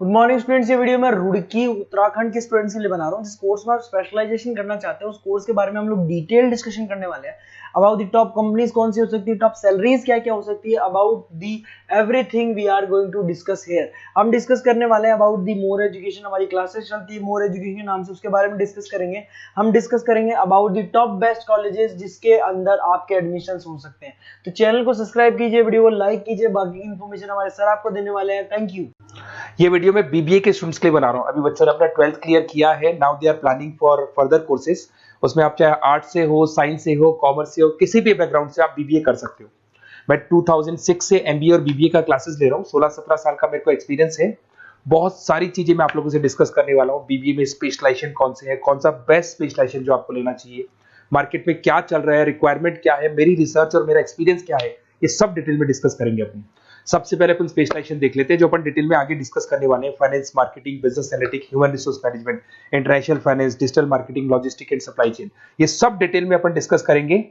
Good morning students. ये video मैं रुड़की उत्तराखंड के स्टूडेंट्स के लिए बना रहा हूँ जिस कोर्स में आप स्पेशलाइजेशन करना चाहते हैं। उस कोर्स के बारे में हम लोग डिटेल डिस्कशन करने वाले हैं। अबाउट द टॉप कंपनीज कौन सी हो सकती है, टॉप सैलरीज क्या क्या हो सकती है, about the everything we are going to discuss here. हम डिस्कस करने वाले हैं अबाउट दी मोर एजुकेशन। हमारी क्लासेस चलती है मोर एजुकेशन के नाम से, उसके बारे में डिस्कस करेंगे। हम डिस्कस करेंगे about the top best colleges जिसके अंदर आपके एडमिशन हो सकते हैं। तो चैनल को सब्सक्राइब कीजिए, वीडियो को लाइक कीजिए। बाकी की इन्फॉर्मेशन हमारे सर आपको देने वाले हैं। Thank you. ये वीडियो मैं बीबीए के स्टूडेंट्स के लिए बना रहा हूँ। अभी बच्चों ने अपना 12th क्लियर किया है, now they are planning for further courses. उसमें आप चाहे आर्ट से हो, साइंस से हो, कॉमर्स से हो, किसी भी बैकग्राउंड से आप बीबीए कर सकते हो। मैं 2006 से एमबीए और बीबीए का क्लासेस ले रहा हूँ। 16-17 साल का मेरे को एक्सपीरियंस है। बहुत सारी चीजें मैं आप लोगों से डिस्कस करने वाला हूँ। बीबीए में स्पेशलाइजेशन कौन से है, कौन सा बेस्ट स्पेशलाइजेशन जो आपको लेना चाहिए, मार्केट में क्या चल रहा है, रिक्वायरमेंट क्या है, मेरी रिसर्च और मेरा एक्सपीरियंस क्या है, ये सब डिटेल में डिस्कस करेंगे अपनी। सबसे पहले अपन स्पेशलाइजेशन देख लेते हैं जो अपन डिटेल में आगे डिस्कस करने वाले हैं। Finance, marketing, business analytics, human resource management, international finance, digital marketing, logistic and supply chain, ये सब डिटेल में अपन डिस्कस करेंगे।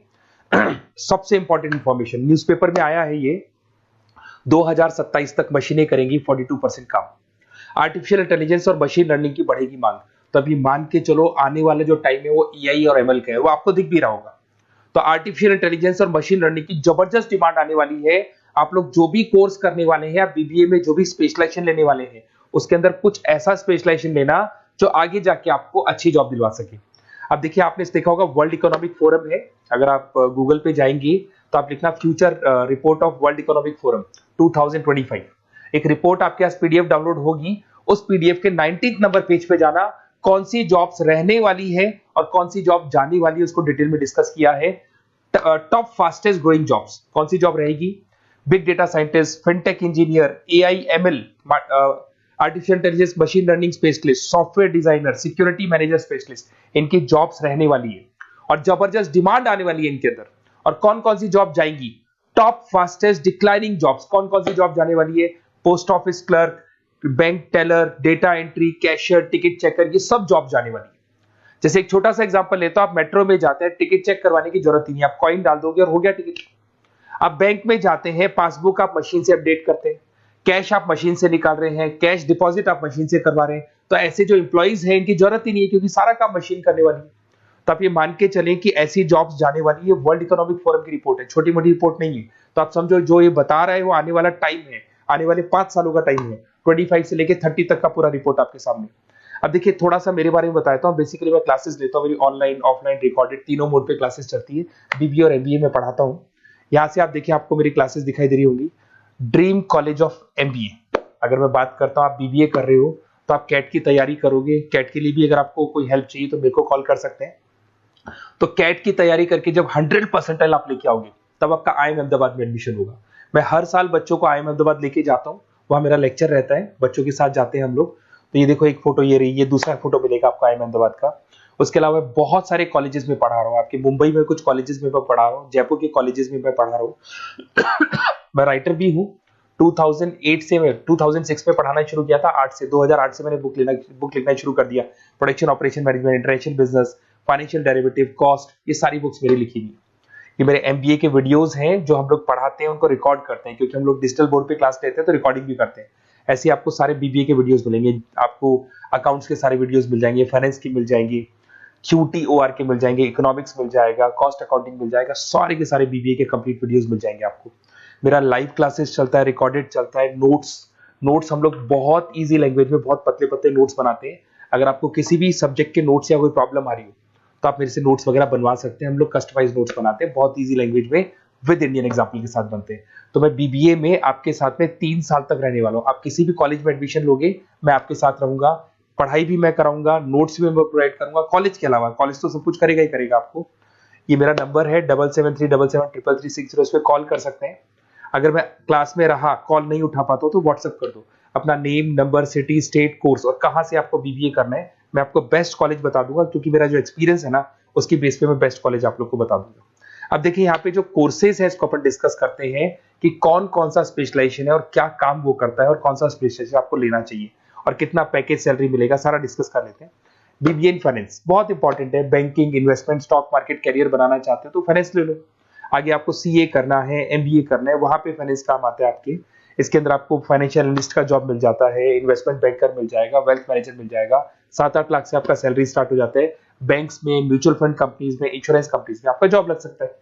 सबसे इंपॉर्टेंट इंफॉर्मेशन, न्यूज़पेपर में आया है ये 2027 तक मशीनें करेंगी 42% काम। आर्टिफिशियल इंटेलिजेंस और मशीन लर्निंग की बढ़ेगी मांग। तो अभी मान के चलो आने वाला जो टाइम है वो एआई और एमएल का है, वो आपको दिख भी रहा होगा। तो आर्टिफिशियल इंटेलिजेंस और मशीन लर्निंग की जबरदस्त डिमांड आने वाली है। आप लोग जो भी कोर्स करने वाले हैं, आप बीबीए में जो भी स्पेशलाइजेशन लेने वाले हैं, उसके अंदर कुछ ऐसा स्पेशलाइजेशन लेना जो आगे जाके आपको अच्छी जॉब दिलवा सके। अब देखिए, आपने देखा होगा वर्ल्ड इकोनॉमिक फोरम है। अगर आप गूगल पे जाएंगे तो आप लिखना future report of world economic forum 2025। एक रिपोर्ट आपके पास पीडीएफ डाउनलोड होगी। उस पीडीएफ के 19th नंबर पेज पे जाना, कौन सी जॉब्स रहने वाली है और कौन सी जॉब जाने वाली है उसको डिटेल में डिस्कस किया है। टॉप फास्टेस्ट ग्रोइंग जॉब्स कौन सी जॉब रहेगी, big data scientist, fintech engineer, AI ML, artificial intelligence, machine learning specialist, software designer, security manager specialist, इनकी जॉब्स रहने वाली है और जबरदस्त डिमांड आने वाली है इनके अंदर। और कौन कौन सी जॉब जाएंगी, टॉप फास्टेस्ट डिक्लाइनिंग जॉब्स कौन कौन सी जॉब जाने वाली है, post office clerk, bank teller, data entry, cashier, ticket checker, ये सब जॉब जाने वाली है। जैसे एक छोटा सा एग्जांपल लेता हूं, आप मेट्रो में जाते हैं, टिकट चेक करवाने की जरूरत ही नहीं, आप कॉइन डाल दोगे और हो गया टिकट। आप बैंक में जाते हैं, पासबुक आप मशीन से अपडेट करते हैं, कैश आप मशीन से निकाल रहे हैं, कैश डिपॉजिट आप मशीन से करवा रहे हैं। तो ऐसे जो एम्प्लॉइज हैं इनकी जरूरत ही नहीं है क्योंकि सारा काम मशीन करने वाली है। तो आप ये मान के चलें कि ऐसी जॉब्स जाने वाली है। वर्ल्ड इकोनॉमिक फोरम की रिपोर्ट है, छोटी मोटी रिपोर्ट नहीं है। तो आप समझो जो ये बता रहा है वो आने वाला टाइम है, आने वाले 5 सालों का टाइम है। 25 से लेके 30 तक का पूरा रिपोर्ट आपके सामने। अब देखिए, थोड़ा सा मेरे बारे में बताता हूँ। बेसिकली मैं क्लासेस लेता हूँ, मेरी ऑनलाइन, ऑफलाइन, रिकॉर्डेड, तीनों मोड पे क्लासेस चलती है। बीबीए और एमबीए में पढ़ाता हूँ। यहाँ से आप देखिए, आपको मेरी क्लासेस दिखाई दे रही होंगी। Dream college of MBA. अगर मैं बात करता हूँ, आप बीबीए कर रहे हो तो आप कैट की तैयारी करोगे। कैट के लिए भी अगर आपको कोई हेल्प चाहिए तो मेरे को कॉल कर सकते हैं। तो कैट की तैयारी करके जब 100% आप लेके आओगे तब आपका आईएम अहमदाबाद में एडमिशन होगा। मैं हर साल बच्चों को आईएम अहमदाबाद लेके जाता हूँ, वहां मेरा लेक्चर रहता है, बच्चों के साथ जाते हैं हम लोग। तो ये देखो, एक फोटो ये रही, ये दूसरा फोटो मिलेगा आपको आईएम अहमदाबाद का। उसके अलावा बहुत सारे कॉलेजेस में पढ़ा रहा हूँ। आपके मुंबई में कुछ कॉलेजेस में मैं पढ़ा रहा हूँ, जयपुर के कॉलेजेस में मैं पढ़ा रहा हूँ। मैं राइटर भी हूँ। 2006 में पढ़ाना शुरू किया था। 2008 से मैंने बुक लिखना शुरू कर दिया। Production operation management, international business, financial derivative, cost, ये सारी बुक्स मेरी लिखी हुई। ये मेरे एमबीए के वीडियोस हैं जो हम लोग पढ़ाते हैं, उनको रिकॉर्ड करते हैं क्योंकि हम लोग डिजिटल बोर्ड पे क्लास लेते हैं तो रिकॉर्डिंग भी करते हैं। ऐसे आपको सारे बीबीए के वीडियोस मिलेंगे। आपको अकाउंट्स के सारे वीडियोस मिल जाएंगे, फाइनेंस की मिल जाएंगी, क्यूटीओआर के मिल जाएंगे, इकोनॉमिक्स मिल जाएगा, कॉस्ट अकाउंटिंग मिल जाएगा, सारे के सारे बीबीए के कंप्लीट वीडियोस मिल जाएंगे आपको। मेरा लाइव क्लासेस चलता है, रिकॉर्डेड चलता है, नोट्स हम लोग बहुत ईजी लैंग्वेज में बहुत पतले पतले नोट्स बनाते हैं। अगर आपको किसी भी सब्जेक्ट के नोट्स या कोई प्रॉब्लम आ रही हो तो आप मेरे से नोट्स वगैरह बनवा सकते हैं। हम लोग कस्टमाइज नोट्स बनाते हैं, बहुत ईजी लैंग्वेज में, विद इंडियन एग्जाम्पल के साथ बनते हैं। तो मैं बीबीए में आपके साथ में 3 साल तक रहने वाला हूँ। आप किसी भी कॉलेज में एडमिशन लोगे, मैं आपके साथ रहूंगा, पढ़ाई भी मैं कराऊंगा, नोट्स भी मैं प्रोवाइड करूंगा। कॉलेज के अलावा, कॉलेज तो सब कुछ करेगा ही करेगा आपको। ये मेरा नंबर है 7737733360, इस पे कॉल कर सकते हैं। अगर मैं क्लास में रहा, कॉल नहीं उठा पाता तो व्हाट्सएप कर दो अपना name, number, city, state, course और कहां से आपको बीबीए करना है। मैं आपको बेस्ट कॉलेज बता दूंगा क्योंकि मेरा जो एक्सपीरियंस है ना, उसकी बेस पे मैं बेस्ट कॉलेज आप लोग को बता दूंगा। अब देखिए, यहाँ पे जो कोर्सेज है इसको अपन डिस्कस करते हैं कि कौन कौन सा स्पेशलाइजेशन है और क्या काम वो करता है और कौन सा स्पेशलाइजेशन आपको लेना चाहिए और कितना पैकेज सैलरी मिलेगा, सारा डिस्कस कर लेते हैं। बीबीए इन फाइनेंस बहुत इंपॉर्टेंट है। Banking, investment, stock market, career बनाना चाहते हो तो फाइनेंस ले लो। आगे आपको सीए करना है, एमबीए करना है, वहां पे फाइनेंस काम आता है आपके। इसके अंदर आपको फाइनेंशियल एनालिस्ट का जॉब मिल जाता है, इन्वेस्टमेंट बैंकर मिल जाएगा, वेल्थ मैनेजर मिल जाएगा। 7-8 लाख से आपका सैलरी स्टार्ट हो जाता है। बैंक्स में, म्यूचुअल फंड कंपनीज में, इंश्योरेंस कंपनीज में आपका जॉब लग सकता है।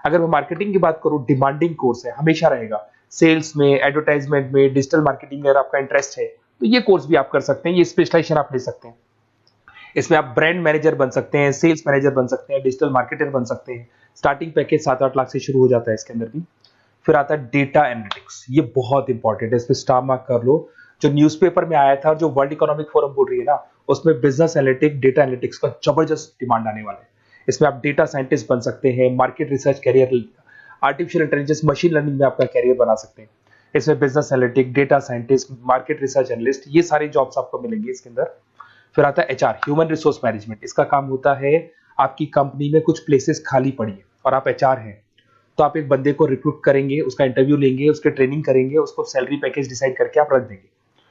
अगर मैं मार्केटिंग की बात करूं, डिमांडिंग कोर्स है, हमेशा रहेगा। सेल्स में, एडवर्टाइजमेंट में, डिजिटल मार्केटिंग में अगर आपका इंटरेस्ट है तो ये कोर्स भी आप कर सकते हैं, ये स्पेशलाइजेशन आप ले सकते हैं। इसमें आप ब्रांड मैनेजर बन सकते हैं, सेल्स मैनेजर बन सकते हैं, डिजिटल मार्केटर बन सकते हैं। स्टार्टिंग पैकेज 7-8 लाख से शुरू हो जाता है इसके अंदर भी। फिर आता है डेटा एनालिटिक्स, ये बहुत इंपॉर्टेंट है, इस पे स्टार मार्क कर लो। जो न्यूज़पेपर में आया था, जो वर्ल्ड इकोनॉमिक फोरम बोल रही है ना, उसमें बिजनेस एनालिटिक्स, डेटा एनालिटिक्स का जबरदस्त डिमांड आने वाला है। इसमें आप डेटा साइंटिस्ट बन सकते हैं, market research career, artificial intelligence, machine learning में आपका कैरियर बना सकते हैं। इसमें business analytic, data scientist, market research analyst, ये सारे जॉब्स आपको मिलेंगे इसके अंदर। फिर आता है एचआर, ह्यूमन रिसोर्स मैनेजमेंट। इसका काम होता है, आपकी कंपनी में कुछ प्लेसेस खाली पड़ी है और आप एचआर हैं, तो आप एक बंदे को रिक्रूट करेंगे, उसका इंटरव्यू लेंगे, उसके ट्रेनिंग करेंगे, उसको सैलरी पैकेज डिसाइड करके आप रख देंगे।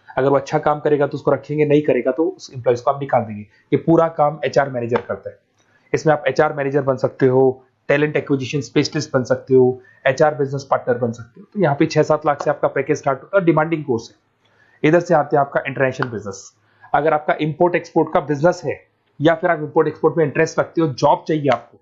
अगर वो अच्छा काम करेगा तो उसको रखेंगे, नहीं करेगा तो उस एम्प्लॉइज को आप निकाल देंगे। ये पूरा काम एचआर मैनेजर करता है। इसमें आप एचआर मैनेजर बन सकते हो, टैलेंट एक्विजिशन स्पेशलिस्ट बन सकते हो, एचआर बिजनेस पार्टनर बन सकते हो। तो यहाँ पे 6-7 लाख से आपका पैकेज स्टार्ट होता है, डिमांडिंग कोर्स है। इधर से आते हैं आपका इंटरनेशनल बिजनेस। अगर आपका इंपोर्ट एक्सपोर्ट का बिजनेस है या फिर आप इंपोर्ट एक्सपोर्ट में इंटरेस्ट रखते हो, जॉब चाहिए आपको,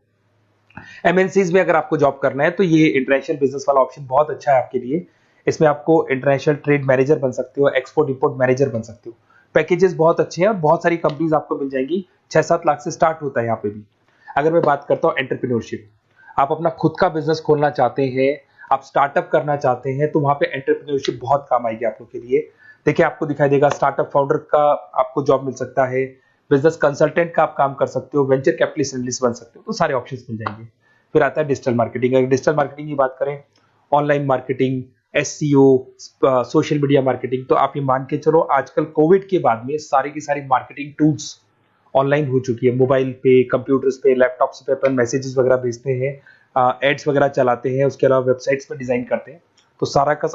एमएनसीज में अगर आपको जॉब करना है, तो ये इंटरनेशनल बिजनेस वाला ऑप्शन बहुत अच्छा है आपके लिए। इसमें आपको इंटरनेशनल ट्रेड मैनेजर बन सकते हो, एक्सपोर्ट इंपोर्ट मैनेजर बन सकते हो। पैकेजेस बहुत अच्छे हैं और बहुत सारी कंपनीज आपको मिल जाएंगी। 6-7 लाख से स्टार्ट होता है यहाँ पे भी। अगर मैं बात करता हूँ एंटरप्रेन्योरशिप, आप अपना खुद का बिजनेस खोलना चाहते हैं, आप स्टार्टअप करना चाहते हैं, तो वहां पे एंटरप्रेन्योरशिप बहुत काम आएगी आप लोग के लिए। देखिए, आपको दिखाई देगा, स्टार्टअप फाउंडर का आपको जॉब मिल सकता है, बिजनेस कंसल्टेंट का आप काम कर सकते हो, वेंचर कैपिटलिस्ट एनालिस्ट बन सकते हो, तो सारे ऑप्शंस मिल जाएंगे। फिर आता है डिजिटल मार्केटिंग। अगर डिजिटल मार्केटिंग की बात करें, online marketing, SEO, social media marketing, तो आप ये मान के चलो, आजकल कोविड के बाद में सारी की सारी मार्केटिंग टूल्स ऑनलाइन हो चुकी है। मोबाइल पे, कंप्यूटर्स पे, लैपटॉप्स पे अपन मैसेजेस वगैरह भेजते हैं, एड्स वगैरह चलाते हैं, उसके अलावा वेबसाइट्स में डिजाइन करते हैं, तो सारा का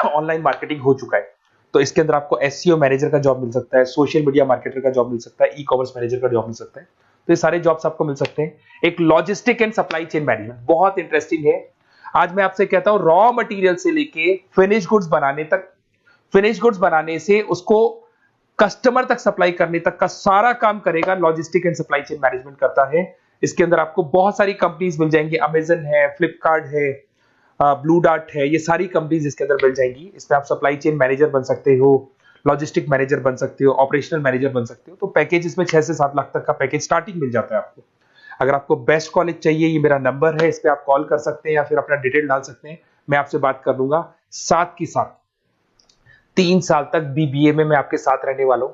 ऑनलाइन मार्केटिंग हो चुका है। तो इसके अंदर आपको एसईओ मैनेजर का जॉब मिल सकता है, सोशल मीडिया मार्केटर का जॉब मिल सकता है, ई कॉमर्स मैनेजर का जॉब मिल सकता है। तो ये सारे जॉब्स आपको मिल सकते हैं। एक logistic and supply chain management बहुत इंटरेस्टिंग है। आज मैं आपसे कहता हूं, रॉ मटेरियल से लेके फिनिश गुड्स बनाने तक, फिनिश गुड्स बनाने से उसको कस्टमर तक सप्लाई करने तक का सारा काम करेगा logistic and supply chain management करता है। इसके अंदर आपको बहुत सारी कंपनीज मिल जाएंगी, अमेजन है, फ्लिपकार्ट है, ब्लू डार्ट है, ये सारी कंपनीज इसके अंदर मिल जाएंगी। इसमें आप सप्लाई चेन मैनेजर बन सकते हो, लॉजिस्टिक मैनेजर बन सकते हो, ऑपरेशनल मैनेजर बन सकते हो। तो पैकेज इसमें 6 से 7 लाख तक का पैकेज स्टार्टिंग मिल जाता है आपको। अगर आपको बेस्ट कॉलेज चाहिए, ये मेरा नंबर है, इस पे आप कॉल कर सकते हैं या फिर अपना डिटेल डाल सकते हैं, मैं आपसे बात कर लूंगा। साथ की साथ 3 साल तक बीबीए में मैं आपके साथ रहने वाला हूं।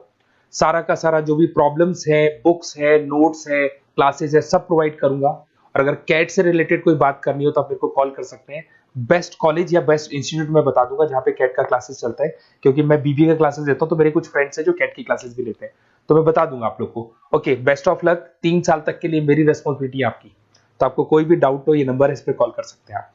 सारा का सारा जो भी प्रॉब्लम्स है, बुक्स है, नोट्स है, क्लासेस है, सब प्रोवाइड करूंगा। और अगर कैट से रिलेटेड कोई बात करनी हो तो आप मेरे को कॉल कर सकते हैं। बेस्ट कॉलेज या बेस्ट इंस्टीट्यूट में बता दूंगा जहां पे कैट का क्लासेस चलता है, क्योंकि मैं बीबीए का क्लासेस देता हूं, तो मेरे कुछ फ्रेंड्स हैं जो कैट की क्लासेस भी लेते हैं, तो मैं बता दूंगा आप लोग को। Okay, best of luck. 3 साल तक के लिए मेरी रेस्पॉन्सिबिलिटी आपकी। तो आपको कोई भी डाउट हो, ये नंबर है, इस पे कॉल कर सकते हैं आप।